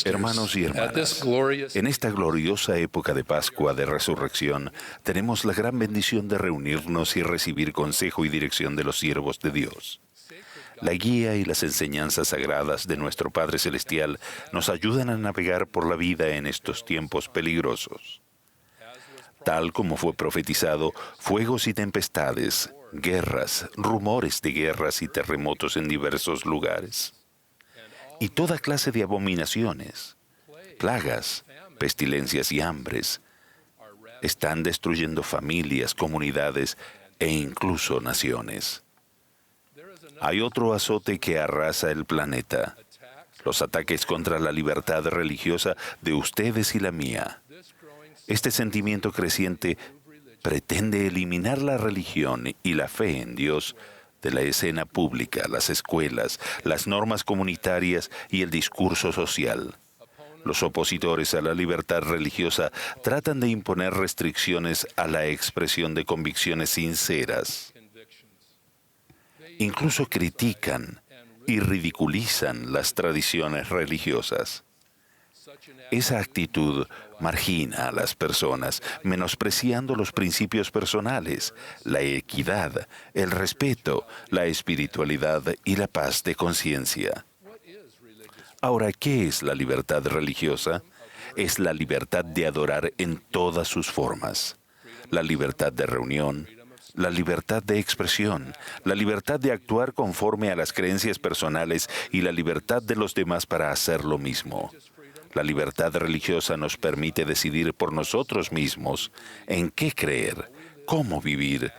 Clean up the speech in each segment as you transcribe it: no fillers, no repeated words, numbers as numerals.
Hermanos y hermanas, en esta gloriosa época de Pascua de Resurrección, tenemos la gran bendición de reunirnos y recibir consejo y dirección de los siervos de Dios. La guía y las enseñanzas sagradas de nuestro Padre Celestial nos ayudan a navegar por la vida en estos tiempos peligrosos. Tal como fue profetizado, fuegos y tempestades, guerras, rumores de guerras y terremotos en diversos lugares. Y toda clase de abominaciones, plagas, pestilencias y hambres están destruyendo familias, comunidades e incluso naciones. Hay otro azote que arrasa el planeta: los ataques contra la libertad religiosa de ustedes y la mía. Este sentimiento creciente pretende eliminar la religión y la fe en Dios de la escena pública, las escuelas, las normas comunitarias y el discurso social. Los opositores a la libertad religiosa tratan de imponer restricciones a la expresión de convicciones sinceras. Incluso critican y ridiculizan las tradiciones religiosas. Esa actitud margina a las personas, menospreciando los principios personales, la equidad, el respeto, la espiritualidad y la paz de conciencia. Ahora, ¿qué es la libertad religiosa? Es la libertad de adorar en todas sus formas. La libertad de reunión, la libertad de expresión, la libertad de actuar conforme a las creencias personales y la libertad de los demás para hacer lo mismo. La libertad religiosa nos permite decidir por nosotros mismos en qué creer, cómo vivir,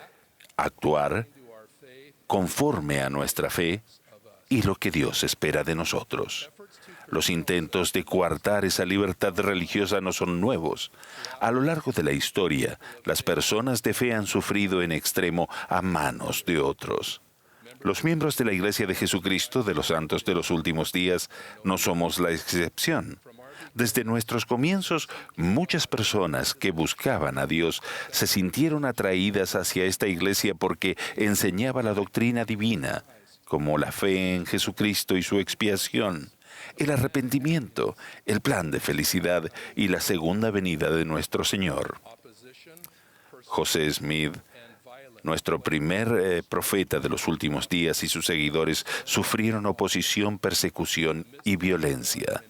actuar conforme a nuestra fe y lo que Dios espera de nosotros. Los intentos de coartar esa libertad religiosa no son nuevos. A lo largo de la historia, las personas de fe han sufrido en extremo a manos de otros. Los miembros de la Iglesia de Jesucristo de los Santos de los Últimos Días no somos la excepción. Desde nuestros comienzos, muchas personas que buscaban a Dios se sintieron atraídas hacia esta iglesia porque enseñaba la doctrina divina, como la fe en Jesucristo y su expiación, el arrepentimiento, el plan de felicidad y la segunda venida de nuestro Señor. José Smith, nuestro primer profeta de los últimos días, y sus seguidores sufrieron oposición, persecución y violencia.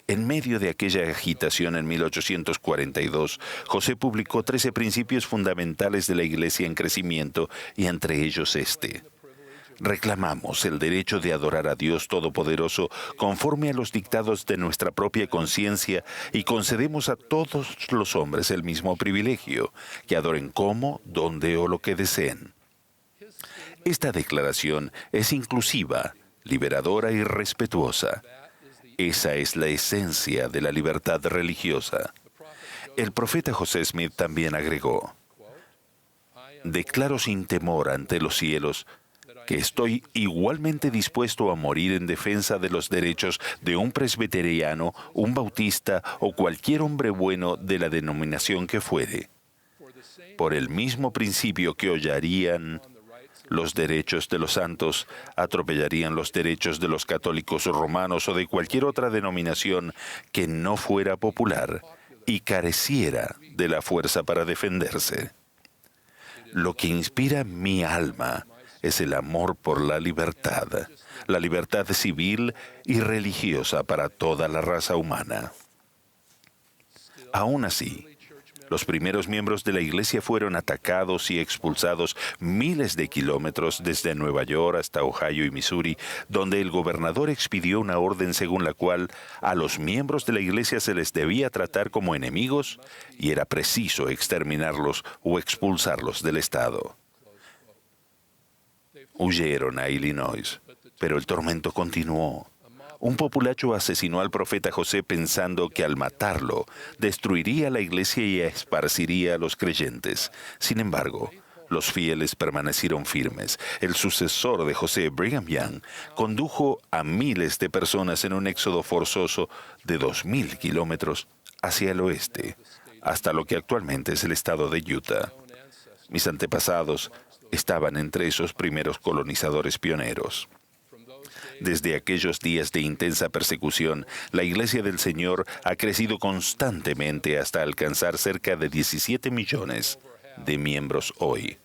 En medio de aquella agitación en 1842, José publicó 13 principios fundamentales de la Iglesia en crecimiento, y entre ellos este: reclamamos el derecho de adorar a Dios Todopoderoso conforme a los dictados de nuestra propia conciencia y concedemos a todos los hombres el mismo privilegio, que adoren como, donde o lo que deseen. Esta declaración es inclusiva, liberadora y respetuosa. Esa es la esencia de la libertad religiosa. El profeta José Smith también agregó: declaro sin temor ante los cielos que estoy igualmente dispuesto a morir en defensa de los derechos de un presbiteriano, un bautista o cualquier hombre bueno de la denominación que fuere. Por el mismo principio que hollarían los derechos de los santos, atropellarían los derechos de los católicos romanos o de cualquier otra denominación que no fuera popular y careciera de la fuerza para defenderse. Lo que inspira mi alma es el amor por la libertad civil y religiosa para toda la raza humana. Aún así, los primeros miembros de la Iglesia fueron atacados y expulsados miles de kilómetros desde Nueva York hasta Ohio y Missouri, donde el gobernador expidió una orden según la cual a los miembros de la Iglesia se les debía tratar como enemigos y era preciso exterminarlos o expulsarlos del estado. Huyeron a Illinois, pero el tormento continuó. Un populacho asesinó al profeta José pensando que al matarlo destruiría la iglesia y esparciría a los creyentes. Sin embargo, los fieles permanecieron firmes. El sucesor de José, Brigham Young, condujo a miles de personas en un éxodo forzoso de 2,000 kilómetros hacia el oeste, hasta lo que actualmente es el estado de Utah. Mis antepasados estaban entre esos primeros colonizadores pioneros. Desde aquellos días de intensa persecución, la Iglesia del Señor ha crecido constantemente hasta alcanzar cerca de 17 millones de miembros hoy,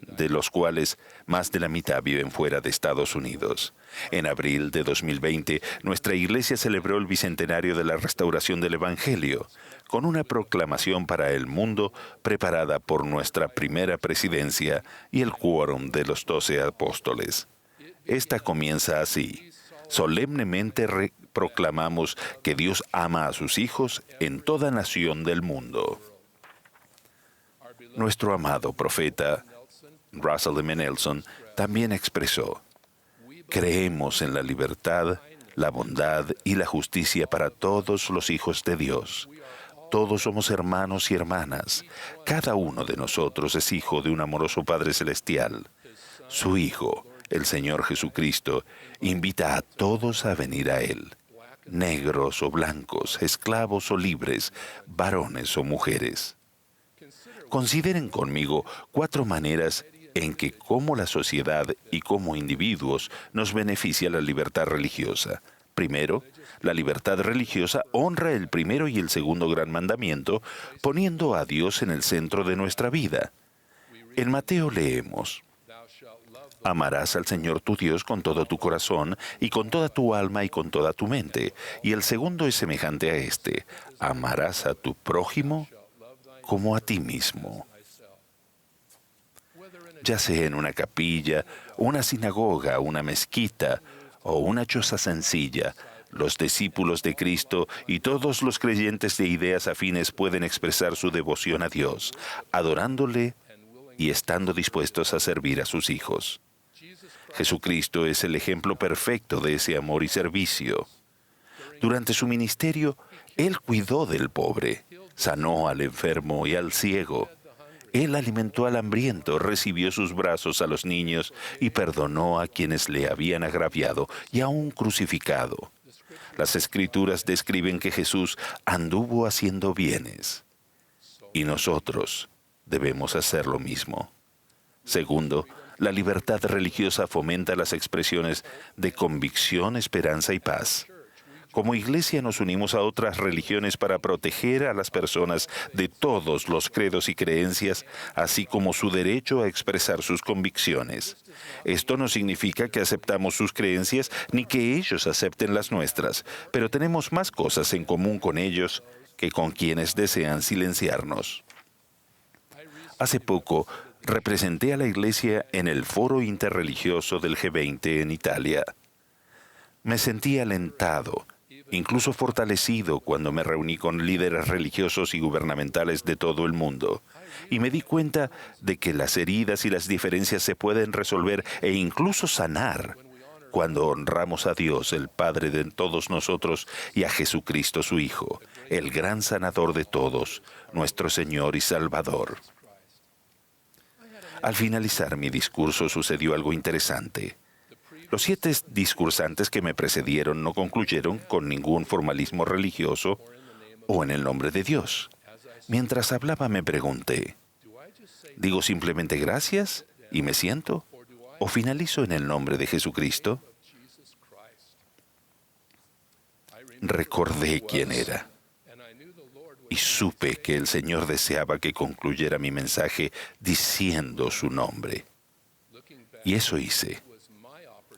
de los cuales más de la mitad viven fuera de Estados Unidos. En abril de 2020, nuestra iglesia celebró el bicentenario de la restauración del Evangelio, con una proclamación para el mundo preparada por nuestra primera presidencia y el quórum de los 12 apóstoles. Esta comienza así. Solemnemente proclamamos que Dios ama a sus hijos en toda nación del mundo. Nuestro amado profeta Russell M. Nelson también expresó: creemos en la libertad, la bondad y la justicia para todos los hijos de Dios. Todos somos hermanos y hermanas. Cada uno de nosotros es hijo de un amoroso Padre Celestial. Su Hijo, el Señor Jesucristo, invita a todos a venir a Él, negros o blancos, esclavos o libres, varones o mujeres. Consideren conmigo 4 maneras en que como la sociedad y como individuos nos beneficia la libertad religiosa. Primero, la libertad religiosa honra el primero y el segundo gran mandamiento, poniendo a Dios en el centro de nuestra vida. En Mateo leemos: amarás al Señor tu Dios con todo tu corazón y con toda tu alma y con toda tu mente. Y el segundo es semejante a este: amarás a tu prójimo como a ti mismo. Ya sea en una capilla, una sinagoga, una mezquita o una choza sencilla, los discípulos de Cristo y todos los creyentes de ideas afines pueden expresar su devoción a Dios, adorándole y estando dispuestos a servir a sus hijos. Jesucristo es el ejemplo perfecto de ese amor y servicio. Durante su ministerio, Él cuidó del pobre, sanó al enfermo y al ciego. Él alimentó al hambriento, recibió sus brazos a los niños y perdonó a quienes le habían agraviado y aún crucificado. Las Escrituras describen que Jesús anduvo haciendo bienes y nosotros debemos hacer lo mismo. Segundo, la libertad religiosa fomenta las expresiones de convicción, esperanza y paz. Como iglesia nos unimos a otras religiones para proteger a las personas de todos los credos y creencias, así como su derecho a expresar sus convicciones. Esto no significa que aceptamos sus creencias ni que ellos acepten las nuestras, pero tenemos más cosas en común con ellos que con quienes desean silenciarnos. Hace poco, representé a la iglesia en el Foro Interreligioso del G20 en Italia. Me sentí alentado, incluso fortalecido cuando me reuní con líderes religiosos y gubernamentales de todo el mundo, y me di cuenta de que las heridas y las diferencias se pueden resolver e incluso sanar cuando honramos a Dios, el Padre de todos nosotros, y a Jesucristo su Hijo, el gran sanador de todos, nuestro Señor y Salvador. Al finalizar mi discurso sucedió algo interesante. Los 7 discursantes que me precedieron no concluyeron con ningún formalismo religioso o en el nombre de Dios. Mientras hablaba me pregunté, ¿digo simplemente gracias y me siento? ¿O finalizo en el nombre de Jesucristo? Recordé quién era y supe que el Señor deseaba que concluyera mi mensaje diciendo su nombre. Y eso hice.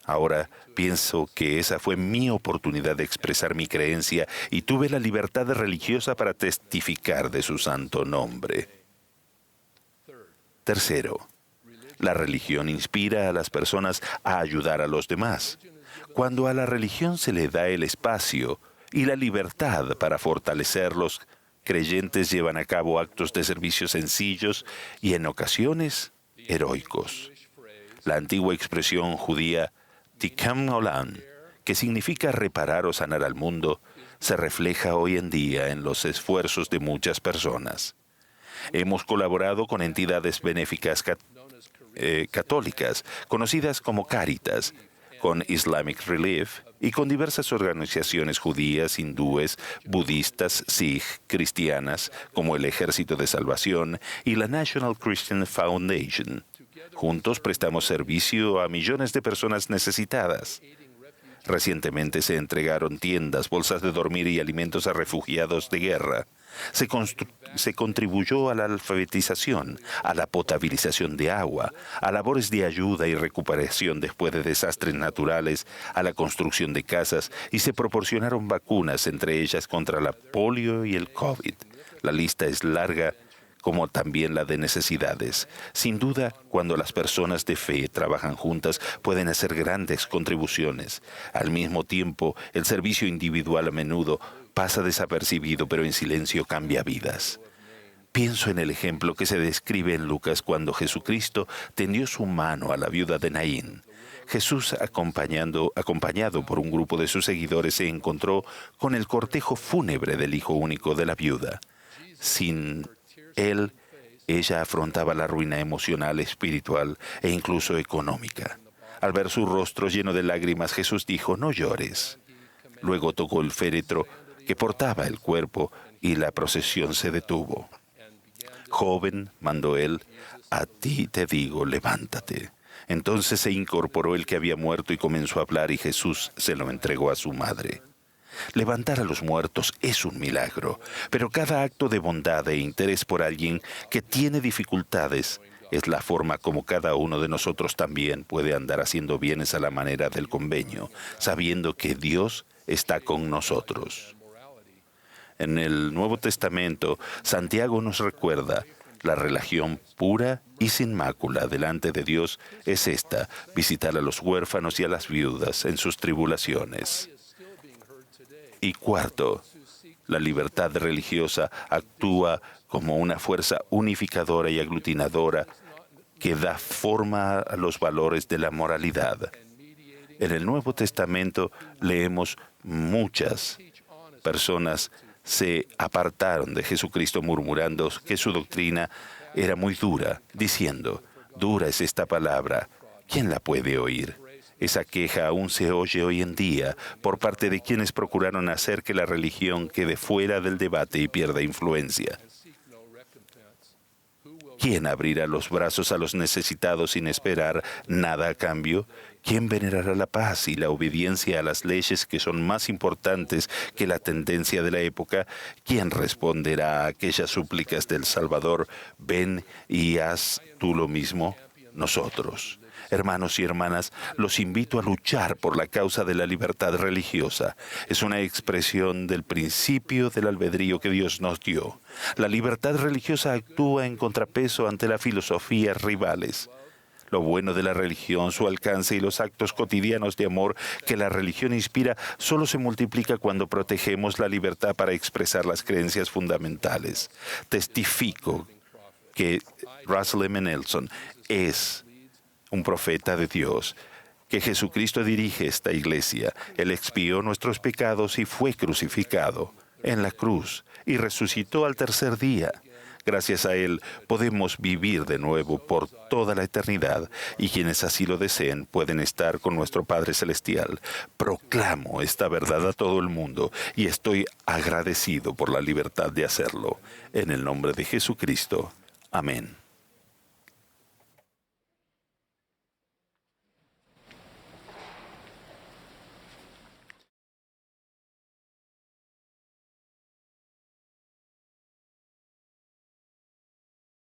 Ahora pienso que esa fue mi oportunidad de expresar mi creencia y tuve la libertad religiosa para testificar de su santo nombre. Tercero, la religión inspira a las personas a ayudar a los demás. Cuando a la religión se le da el espacio y la libertad para fortalecerlos, creyentes llevan a cabo actos de servicio sencillos y en ocasiones heroicos. La antigua expresión judía Tikkun Olam, que significa reparar o sanar al mundo, se refleja hoy en día en los esfuerzos de muchas personas. Hemos colaborado con entidades benéficas católicas, conocidas como Cáritas, con Islamic Relief y con diversas organizaciones judías, hindúes, budistas, sikh, cristianas, como el Ejército de Salvación y la National Christian Foundation. Juntos prestamos servicio a millones de personas necesitadas. Recientemente se entregaron tiendas, bolsas de dormir y alimentos a refugiados de guerra. Se contribuyó a la alfabetización, a la potabilización de agua, a labores de ayuda y recuperación después de desastres naturales, a la construcción de casas y se proporcionaron vacunas, entre ellas contra la polio y el COVID. La lista es larga, como también la de necesidades. Sin duda, cuando las personas de fe trabajan juntas, pueden hacer grandes contribuciones. Al mismo tiempo, el servicio individual a menudo pasa desapercibido, pero en silencio cambia vidas. Pienso en el ejemplo que se describe en Lucas cuando Jesucristo tendió su mano a la viuda de Naín. Jesús, acompañado por un grupo de sus seguidores, se encontró con el cortejo fúnebre del hijo único de la viuda. Sin él, ella afrontaba la ruina emocional, espiritual e incluso económica. Al ver su rostro lleno de lágrimas, Jesús dijo: "No llores". Luego tocó el féretro que portaba el cuerpo y la procesión se detuvo. "Joven", mandó él, "a ti te digo, levántate". Entonces se incorporó el que había muerto y comenzó a hablar, y Jesús se lo entregó a su madre. Levantar a los muertos es un milagro, pero cada acto de bondad e interés por alguien que tiene dificultades es la forma como cada uno de nosotros también puede andar haciendo bienes a la manera del convenio, sabiendo que Dios está con nosotros. En el Nuevo Testamento, Santiago nos recuerda: la religión pura y sin mácula delante de Dios es esta: visitar a los huérfanos y a las viudas en sus tribulaciones. Y cuarto, la libertad religiosa actúa como una fuerza unificadora y aglutinadora que da forma a los valores de la moralidad. En el Nuevo Testamento leemos: muchas personas se apartaron de Jesucristo murmurando que su doctrina era muy dura, diciendo: "Dura es esta palabra, ¿quién la puede oír?". Esa queja aún se oye hoy en día por parte de quienes procuraron hacer que la religión quede fuera del debate y pierda influencia. ¿Quién abrirá los brazos a los necesitados sin esperar nada a cambio? ¿Quién venerará la paz y la obediencia a las leyes que son más importantes que la tendencia de la época? ¿Quién responderá a aquellas súplicas del Salvador: "Ven y haz tú lo mismo"? Nosotros. Hermanos y hermanas, los invito a luchar por la causa de la libertad religiosa. Es una expresión del principio del albedrío que Dios nos dio. La libertad religiosa actúa en contrapeso ante las filosofías rivales. Lo bueno de la religión, su alcance y los actos cotidianos de amor que la religión inspira solo se multiplica cuando protegemos la libertad para expresar las creencias fundamentales. Testifico que Russell M. Nelson es un profeta de Dios, que Jesucristo dirige esta iglesia. Él expió nuestros pecados y fue crucificado en la cruz y resucitó al tercer día. Gracias a Él podemos vivir de nuevo por toda la eternidad, y quienes así lo deseen pueden estar con nuestro Padre Celestial. Proclamo esta verdad a todo el mundo y estoy agradecido por la libertad de hacerlo. En el nombre de Jesucristo. Amén.